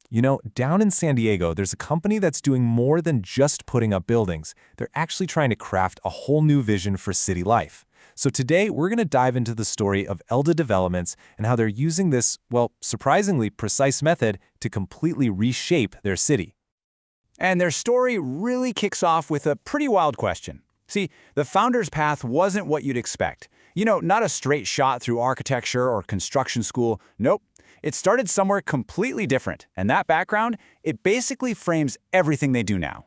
You know, down in San Diego, there's a company that's doing more than just putting up buildings. They're actually trying to craft a whole new vision for city life. So today, we're going to dive into the story of ELDA Developments and how they're using this, well, surprisingly precise method to completely reshape their city. And their story really kicks off with a pretty wild question. See, the founder's path wasn't what you'd expect. You know, not a straight shot through architecture or construction school. Nope. It started somewhere completely different, and that background, it basically frames everything they do now.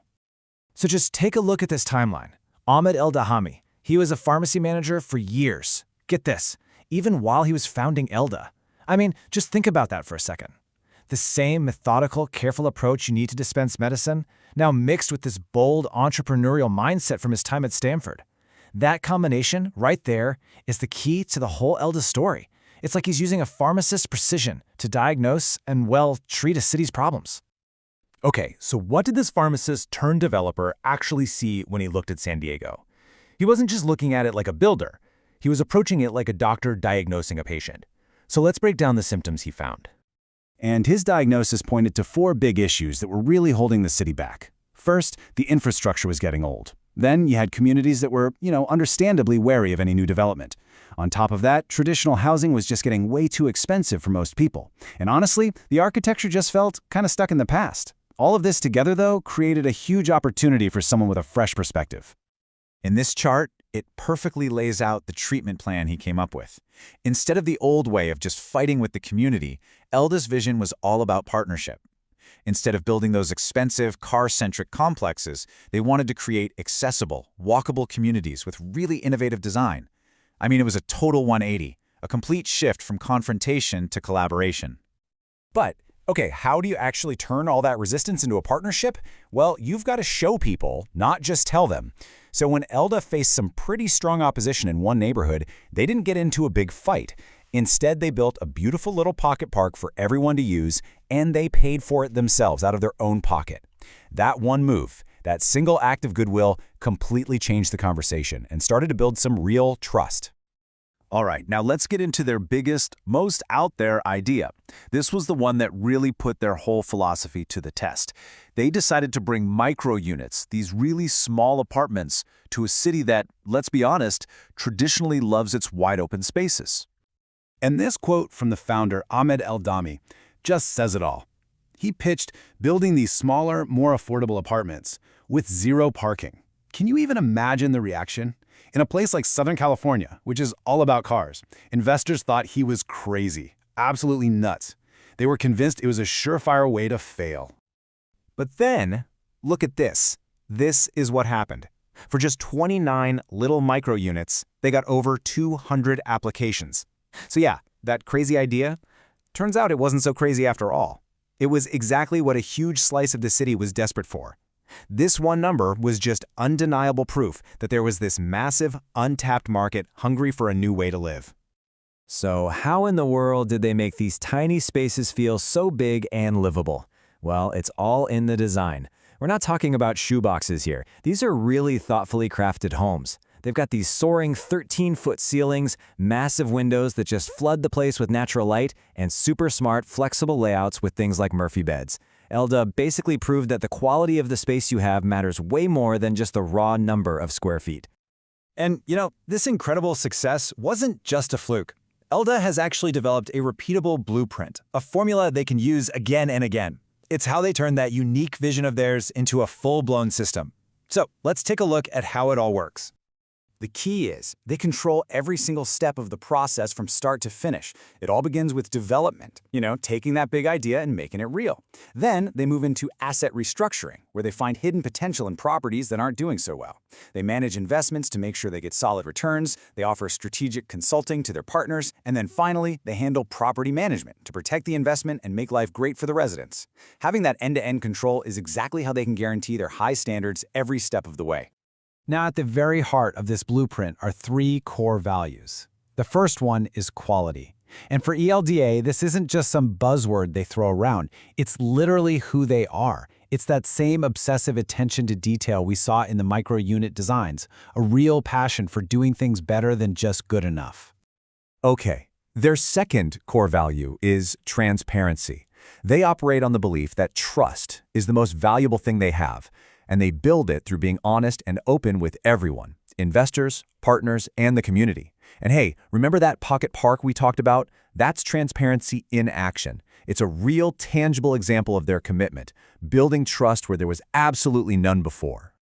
So just take a look at this timeline. Ahmed El-Dahami, he was a pharmacy manager for years. Get this, even while he was founding ELDA. I mean, just think about that for a second. The same methodical, careful approach you need to dispense medicine, now mixed with this bold entrepreneurial mindset from his time at Stanford. That combination, right there, is the key to the whole ELDA story. It's like he's using a pharmacist's precision to diagnose and, well, treat a city's problems. Okay, so what did this pharmacist turned developer actually see when he looked at San Diego? He wasn't just looking at it like a builder. He was approaching it like a doctor diagnosing a patient. So let's break down the symptoms he found. And his diagnosis pointed to 4 big issues that were really holding the city back. First, the infrastructure was getting old. Then you had communities that were, understandably wary of any new development. On top of that, traditional housing was just getting way too expensive for most people. And honestly, the architecture just felt kind of stuck in the past. All of this together, though, created a huge opportunity for someone with a fresh perspective. In this chart, it perfectly lays out the treatment plan he came up with. Instead of the old way of just fighting with the community, ELDA's vision was all about partnership. Instead of building those expensive, car-centric complexes, they wanted to create accessible, walkable communities with really innovative design. I mean, it was a total 180, a complete shift from confrontation to collaboration. But, okay, how do you actually turn all that resistance into a partnership? Well, you've got to show people, not just tell them. So when ELDA faced some pretty strong opposition in one neighborhood, they didn't get into a big fight. Instead, they built a beautiful little pocket park for everyone to use, and they paid for it themselves out of their own pocket. That one move, that single act of goodwill, completely changed the conversation and started to build some real trust. All right, now let's get into their biggest, most out there idea. This was the one that really put their whole philosophy to the test. They decided to bring micro units, these really small apartments, to a city that, let's be honest, traditionally loves its wide open spaces. And this quote from the founder, Ahmed El-Dahami, just says it all. He pitched building these smaller, more affordable apartments with 0 parking. Can you even imagine the reaction? In a place like Southern California, which is all about cars, investors thought he was crazy, absolutely nuts. They were convinced it was a surefire way to fail. But then, look at this. This is what happened. For just 29 little micro units, they got over 200 applications. So yeah, that crazy idea, turns out it wasn't so crazy after all. It was exactly what a huge slice of the city was desperate for. This one number was just undeniable proof that there was this massive, untapped market hungry for a new way to live. So how in the world did they make these tiny spaces feel so big and livable? Well, it's all in the design. We're not talking about shoeboxes here. These are really thoughtfully crafted homes. They've got these soaring 13-foot ceilings, massive windows that just flood the place with natural light, and super smart, flexible layouts with things like Murphy beds. ELDA basically proved that the quality of the space you have matters way more than just the raw number of square feet. And, this incredible success wasn't just a fluke. ELDA has actually developed a repeatable blueprint, a formula they can use again and again. It's how they turn that unique vision of theirs into a full-blown system. So let's take a look at how it all works. The key is they control every single step of the process from start to finish. It all begins with development, taking that big idea and making it real. Then they move into asset restructuring, where they find hidden potential in properties that aren't doing so well. They manage investments to make sure they get solid returns, they offer strategic consulting to their partners, and then finally, they handle property management to protect the investment and make life great for the residents. Having that end-to-end control is exactly how they can guarantee their high standards every step of the way. Now, at the very heart of this blueprint are 3 core values. The first one is quality. And for ELDA, this isn't just some buzzword they throw around. It's literally who they are. It's that same obsessive attention to detail we saw in the micro-unit designs, a real passion for doing things better than just good enough. Okay, their second core value is transparency. They operate on the belief that trust is the most valuable thing they have, and they build it through being honest and open with everyone, investors, partners, and the community. And hey, remember that pocket park we talked about? That's transparency in action. It's a real, tangible example of their commitment, building trust where there was absolutely none before.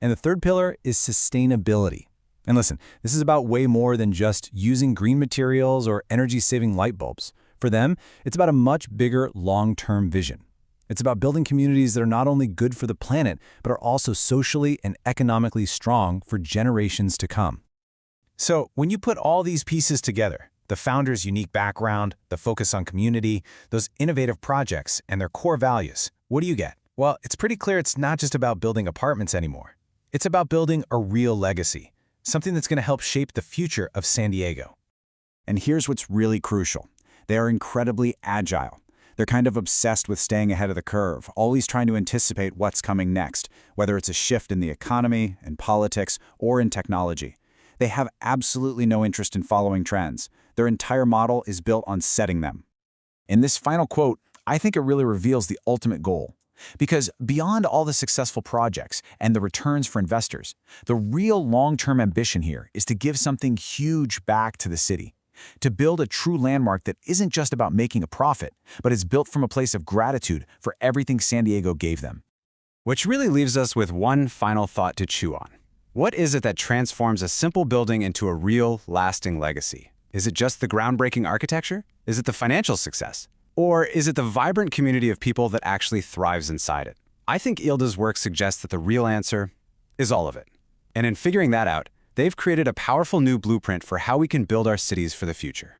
And the third pillar is sustainability. And listen, this is about way more than just using green materials or energy-saving light bulbs. For them, it's about a much bigger long-term vision. It's about building communities that are not only good for the planet, but are also socially and economically strong for generations to come. So, when you put all these pieces together, the founder's unique background, the focus on community, those innovative projects, and their core values, what do you get? Well, it's pretty clear it's not just about building apartments anymore. It's about building a real legacy, something that's going to help shape the future of San Diego. And here's what's really crucial. They are incredibly agile. They're kind of obsessed with staying ahead of the curve, always trying to anticipate what's coming next, whether it's a shift in the economy, in politics, or in technology. They have absolutely no interest in following trends. Their entire model is built on setting them. In this final quote, I think it really reveals the ultimate goal. Because beyond all the successful projects and the returns for investors, the real long-term ambition here is to give something huge back to the city. To build a true landmark that isn't just about making a profit, but is built from a place of gratitude for everything San Diego gave them. Which really leaves us with one final thought to chew on. What is it that transforms a simple building into a real, lasting legacy? Is it just the groundbreaking architecture? Is it the financial success? Or is it the vibrant community of people that actually thrives inside it? I think ELDA's work suggests that the real answer is all of it. And in figuring that out, they've created a powerful new blueprint for how we can build our cities for the future.